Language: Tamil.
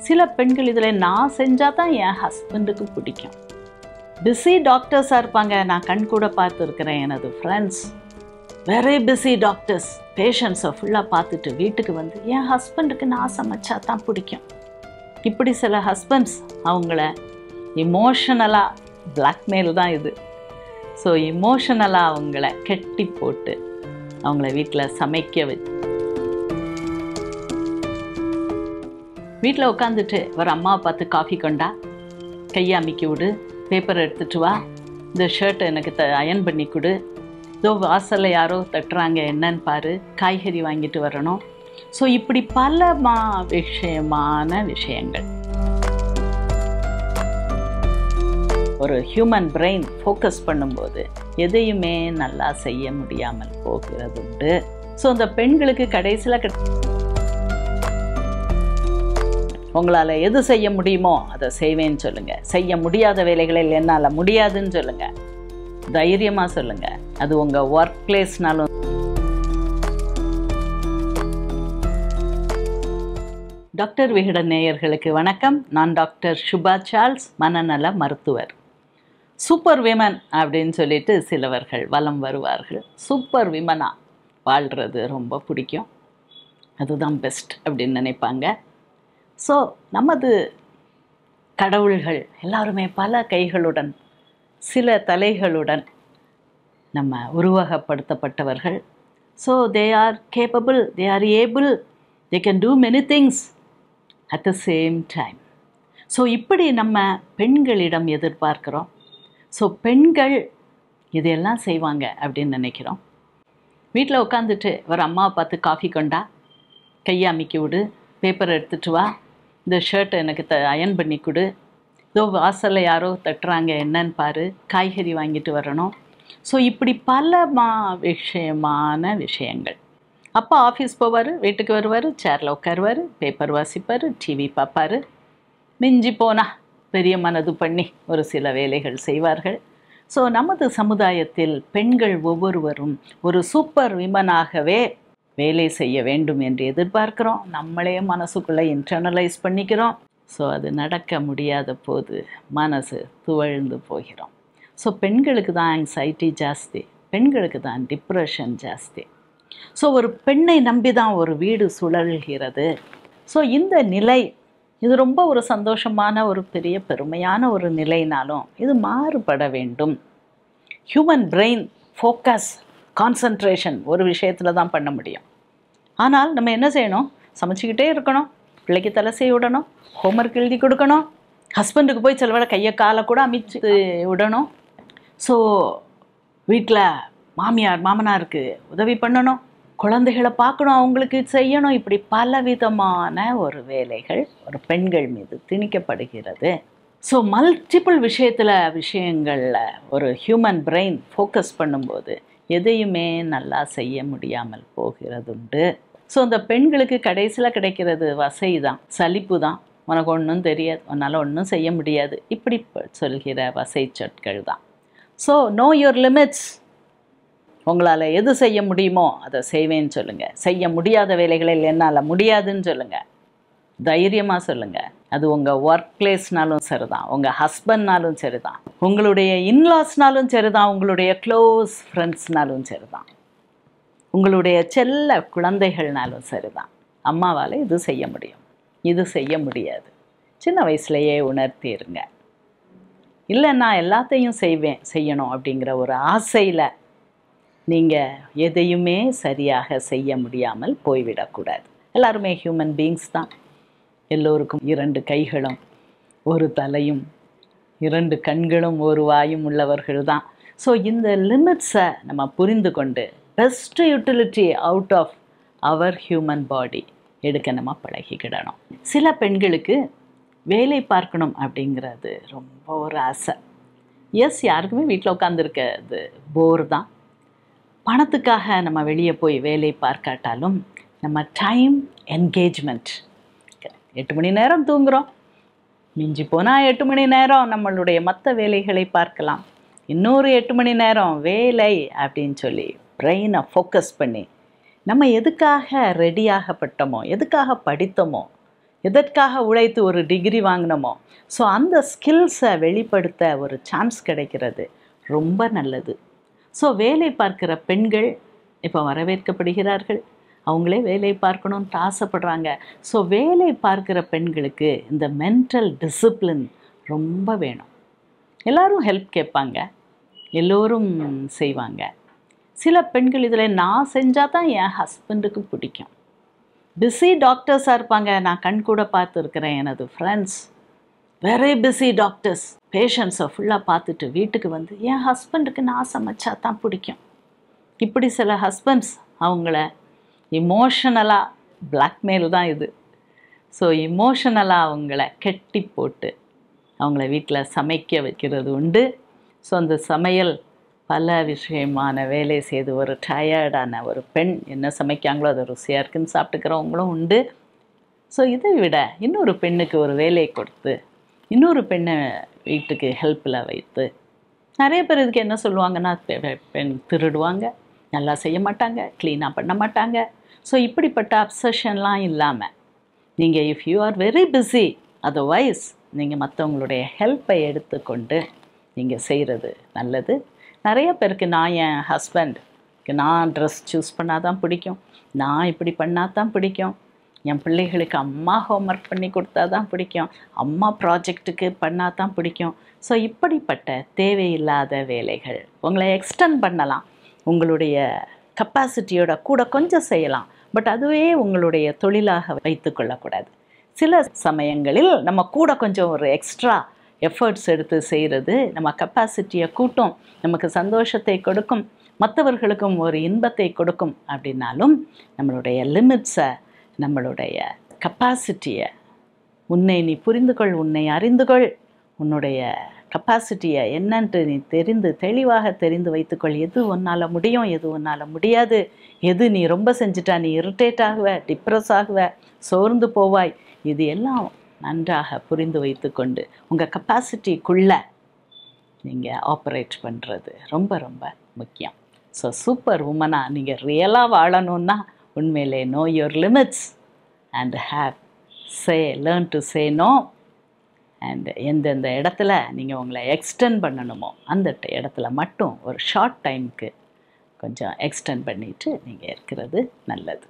சில பெண்கள் இதில் நான் செஞ்சால் தான் என் ஹஸ்பண்டுக்கு பிடிக்கும். பிஸி டாக்டர்ஸாக இருப்பாங்க. நான் கண் கூட பார்த்துருக்கிறேன். எனது ஃப்ரெண்ட்ஸ் வெரி பிஸி டாக்டர்ஸ் பேஷண்ட்ஸை ஃபுல்லாக பார்த்துட்டு வீட்டுக்கு வந்து என் ஹஸ்பண்டுக்கு நான் சமைச்சா தான் பிடிக்கும். இப்படி சில ஹஸ்பண்ட்ஸ் அவங்கள இமோஷனலாக பிளாக்மெயில் தான் இது. ஸோ இமோஷனலாக அவங்கள கெட்டி போட்டு அவங்கள வீட்டில் சமைக்க வச்சு வீட்டில் உட்காந்துட்டு ஒரு அம்மாவை பார்த்து காஃபி கொண்டா, கையை அமுக்கி விடு, பேப்பரை எடுத்துகிட்டு வா, இந்த ஷர்ட்டை எனக்கு அயன் பண்ணி கொடு, இதோ வாசலில் யாரோ தட்டுறாங்க என்னன்னு பாரு, காய்கறி வாங்கிட்டு வரணும். ஸோ இப்படி பல விஷயங்கள் ஒரு ஹியூமன் பிரெயின் ஃபோக்கஸ் பண்ணும்போது எதையுமே நல்லா செய்ய முடியாமல் போகிறது உண்டு. ஸோ அந்த பெண்களுக்கு கடைசியில் உங்களால் எது செய்ய முடியுமோ அதை செய்வேன்னு சொல்லுங்கள். செய்ய முடியாத வேலைகளில் என்னால் முடியாதுன்னு சொல்லுங்கள். தைரியமாக சொல்லுங்கள். அது உங்கள் ஒர்க் பிளேஸ்னாலும். டாக்டர் விகடன் நேயர்களுக்கு வணக்கம். நான் டாக்டர் சுபா சார்ல்ஸ், மனநல மருத்துவர். சூப்பர் விமன் அப்படின்னு சொல்லிட்டு சிலவர்கள் வலம் வருவார்கள். சூப்பர் விமனாக வாழ்கிறது ரொம்ப பிடிக்கும், அதுதான் பெஸ்ட் அப்படின்னு நினைப்பாங்க. ஸோ நமது கடவுள்கள் எல்லாருமே பல கைகளுடன் சில தலைகளுடன் நம்ம உருவகப்படுத்தப்பட்டவர்கள். So they are capable, they are able, they can do many things at the same time. So இப்படி நம்ம பெண்களிடம் எதிர்பார்க்குறோம். ஸோ பெண்கள் இதையெல்லாம் செய்வாங்க அப்படின்னு நினைக்கிறோம். வீட்டில் உட்காந்துட்டு ஒரு அம்மாவை பார்த்து காஃபி கொண்டா, கையை அமுக்கி விடு, பேப்பரை எடுத்துகிட்டு வா, இந்த ஷர்ட்டை எனக்கு அயன் பண்ணி கொடு, இதோ வாசலில் யாரோ தட்டுறாங்க என்னன்னு பாரு, காய்கறி வாங்கிட்டு வரணும். ஸோ இப்படி பல விஷயங்கள். அப்பா ஆஃபீஸ் போவார், வீட்டுக்கு வருவார், சேரில் உட்காருவார், பேப்பர் வாசிப்பார், டிவி பார்ப்பார். மிஞ்சி போனால் பெரிய மனது பண்ணி ஒரு சில வேலைகள் செய்வார்கள். ஸோ நமது சமுதாயத்தில் பெண்கள் ஒவ்வொருவரும் ஒரு சூப்பர் விமனாகவே வேலை செய்ய வேண்டும் என்று எதிர்பார்க்கிறோம். நம்மளே மனசுக்குள்ளே இன்டர்னலைஸ் பண்ணிக்கிறோம். ஸோ அது நடக்க முடியாத போது மனசு துவழ்ந்து போகிறோம். ஸோ பெண்களுக்கு தான் ஆங்ஸைட்டி ஜாஸ்தி, பெண்களுக்கு தான் டிப்ரெஷன் ஜாஸ்தி. ஸோ ஒரு பெண்ணை நம்பி தான் ஒரு வீடு சுழல்கிறது. ஸோ இந்த நிலை இது ரொம்ப ஒரு சந்தோஷமான ஒரு பெரிய பெருமையான ஒரு நிலைனாலும் இது மாறுபட வேண்டும். ஹியூமன் பிரெயின் ஃபோக்கஸ் கான்சன்ட்ரேஷன் ஒரு விஷயத்தில் தான் பண்ண முடியும். ஆனால் நம்ம என்ன செய்யணும்? சமைச்சிக்கிட்டே இருக்கணும், பிள்ளைக்கு தலை செய்ய விடணும், ஹோம்ஒர்க் எழுதி கொடுக்கணும், ஹஸ்பண்டுக்கு போய் சில வேளை கையை காலை கூட அமைச்சு விடணும். ஸோ வீட்டில் மாமியார் மாமனாருக்கு உதவி பண்ணணும், குழந்தைகளை பார்க்கணும், அவங்களுக்கு செய்யணும். இப்படி பலவிதமான ஒரு வேலைகள் ஒரு பெண்கள் மீது திணிக்கப்படுகிறது. ஸோ மல்டிபிள் விஷயங்களில் ஒரு ஹியூமன் பிரெயின் ஃபோக்கஸ் பண்ணும்போது எதையுமே நல்லா செய்ய முடியாமல் போகிறது உண்டு. ஸோ அந்த பெண்களுக்கு கடைசியில் கிடைக்கிறது வசை தான், சலிப்பு தான். உனக்கு ஒன்றும் தெரியாது, உன்னால் ஒன்றும் செய்ய முடியாது, இப்படி சொல்கிற வசை சொற்கள் தான். So no your limits. உங்களால் எது செய்ய முடியுமோ அதை செய்வேன்னு சொல்லுங்கள். செய்ய முடியாத வேலைகளில் என்னால் முடியாதுன்னு சொல்லுங்கள். தைரியமாக சொல்லுங்கள். அது உங்கள் ஒர்க் பிளேஸ்னாலும் சரி தான், உங்கள் ஹஸ்பண்ட்னாலும் சரி தான், உங்களுடைய இன்லாஸ்னாலும் சரி தான், உங்களுடைய க்ளோஸ் ஃப்ரெண்ட்ஸ்னாலும் சரி தான், உங்களுடைய செல்ல குழந்தைகள்னாலும் சரி தான். அம்மாவால் இது செய்ய முடியும், இது செய்ய முடியாது, சின்ன வயசுலையே உணர்த்திடுங்க. இல்லை நான் எல்லாத்தையும் செய்யணும் அப்படிங்கிற ஒரு ஆசையில் நீங்கள் எதையுமே சரியாக செய்ய முடியாமல் போய்விடக்கூடாது. எல்லாருமே ஹியூமன் பீயிங்ஸ் தான். எல்லோருக்கும் 2 கைகளும் ஒரு தலையும் 2 கண்களும் ஒரு வாயும் உள்ளவர்கள் தான். ஸோ இந்த லிமிட்ஸை நம்ம புரிந்து கொண்டு best utility out of our human body எடுக்க நம்ம பழகிக்கிடணும். சில பெண்களுக்கு வேலை பார்க்கணும் அப்படிங்கிறது ரொம்ப ஒரு ஆசை. எஸ், யாருக்குமே வீட்டில் உட்காந்துருக்கிறது போர் தான். பணத்துக்காக நம்ம வெளியே போய் வேலை பார்க்காட்டாலும் நம்ம டைம் என்கேஜ்மெண்ட் 8 மணி நேரம் தூங்குகிறோம், மிஞ்சி போனால் 8 மணி நேரம் நம்மளுடைய மற்ற வேலைகளை பார்க்கலாம், இன்னொரு 8 மணி நேரம் வேலை அப்படின்னு சொல்லி பிரெயினை ஃபோக்கஸ் பண்ணி நம்ம எதுக்காக ரெடியாகப்பட்டோமோ, எதுக்காக படித்தோமோ, எதற்காக உழைத்து ஒரு டிகிரி வாங்கினோமோ, ஸோ அந்த ஸ்கில்ஸை வெளிப்படுத்த ஒரு சான்ஸ் கிடைக்கிறது ரொம்ப நல்லது. ஸோ வேலை பார்க்கிற பெண்கள் இப்போ வரவேற்கப்படுகிறார்கள். அவங்களே வேலை பார்க்கணுன்ட்டு ஆசைப்படுறாங்க. ஸோ வேலை பார்க்கிற பெண்களுக்கு இந்த மென்டல் டிசிப்ளின் ரொம்ப வேணும். எல்லோரும் ஹெல்ப் கேட்பாங்க, எல்லோரும் செய்வாங்க. சில பெண்கள் இதில் நான் செஞ்சால் தான் என் ஹஸ்பண்டுக்கு பிடிக்கும். பிஸி டாக்டர்ஸாக இருப்பாங்க. நான் கண் கூட பார்த்துருக்கிறேன். எனது ஃப்ரெண்ட்ஸ் வெரி பிஸி டாக்டர்ஸ் பேஷண்ட்ஸை ஃபுல்லாக பார்த்துட்டு வீட்டுக்கு வந்து என் ஹஸ்பண்டுக்கு நான் சமைச்சா தான் பிடிக்கும். இப்படி சில ஹஸ்பண்ட்ஸ் அவங்கள இமோஷனலாக பிளாக்மெயில் தான் இது. ஸோ இமோஷனலாக அவங்கள கெட்டி போட்டு அவங்கள வீட்டில் சமைக்க வைக்கிறது உண்டு. ஸோ அந்த சமையல் பல விஷயமான வேலை செய்து ஒரு டயர்டான ஒரு பெண் என்ன சமைக்காங்களோ அது ருசியாக இருக்குன்னு சாப்பிட்டுக்கிறவங்களும் உண்டு. ஸோ இதை விட இன்னொரு பெண்ணுக்கு ஒரு வேலையை கொடுத்து இன்னொரு பெண்ணை வீட்டுக்கு ஹெல்ப்பில் வைத்து, நிறைய பேர் இதுக்கு என்ன சொல்லுவாங்கன்னா, பெண் திருடுவாங்க, நல்லா செய்ய மாட்டாங்க, க்ளீனாக பண்ண மாட்டாங்க. ஸோ இப்படிப்பட்ட அப்சஷன்லாம் இல்லாமல் நீங்கள் if you are very busy, otherwise நீங்கள் மற்றவங்களுடைய ஹெல்ப்பை எடுத்துக்கொண்டு நீங்கள் செய்கிறது நல்லது. நிறைய பேருக்கு நான் என் ஹஸ்பண்டுக்கு நான் ட்ரெஸ் சூஸ் பண்ணால் தான் பிடிக்கும், நான் இப்படி பண்ணால் தான் பிடிக்கும், என் பிள்ளைகளுக்கு அம்மா ஹோம்ஒர்க் பண்ணி கொடுத்தா தான் பிடிக்கும், அம்மா ப்ராஜெக்ட்டுக்கு பண்ணால் தான் பிடிக்கும். ஸோ இப்படிப்பட்ட தேவையில்லாத வேலைகள் உங்களை எக்ஸ்டெண்ட் பண்ணலாம். உங்களுடைய கெப்பாசிட்டியோட கூட கொஞ்சம் செய்யலாம், பட் அதுவே உங்களுடைய தொழிலாக வைத்து கொள்ளக்கூடாது. சில சமயங்களில் நம்ம கூட கொஞ்சம் ஒரு எக்ஸ்ட்ரா எஃபர்ட்ஸ் எடுத்து செய்கிறது நம்ம கெப்பாசிட்டியை கூட்டும், நமக்கு சந்தோஷத்தை கொடுக்கும், மற்றவர்களுக்கும் ஒரு இன்பத்தை கொடுக்கும். அப்படின்னாலும் நம்மளுடைய லிமிட்ஸை, நம்மளுடைய கெப்பாசிட்டியை, உன்னை நீ புரிந்துகொள், உன்னை அறிந்துகொள், உன்னுடைய கெப்பாசிட்டியை என்னன்ட்டு நீ தெளிவாக தெரிந்து வைத்துக்கொள். எது உன்னால் முடியும், எது உன்னால் முடியாது, எது நீ ரொம்ப செஞ்சுட்டா நீ இரிட்டேட் ஆகுவ, டிப்ரெஸ் ஆகுவ, சோர்ந்து போவாய், இது எல்லாம் நன்றாக புரிந்து வைத்து கொண்டு உங்கள் கெப்பாசிட்டிக்குள்ளே நீங்கள் ஆப்ரேட் பண்ணுறது ரொம்ப ரொம்ப முக்கியம். ஸோ சூப்பர் உமனாக நீங்கள் ரியலாக வாழணுன்னா உண்மையிலே know your limits and learn to say no. And எந்தெந்த இடத்துல நீங்கள் உங்களை எக்ஸ்டெண்ட் பண்ணணுமோ அந்த இடத்துல மட்டும் ஒரு ஷார்ட் டைமுக்கு கொஞ்சம் எக்ஸ்டெண்ட் பண்ணிவிட்டு நீங்கள் இருக்கிறது நல்லது.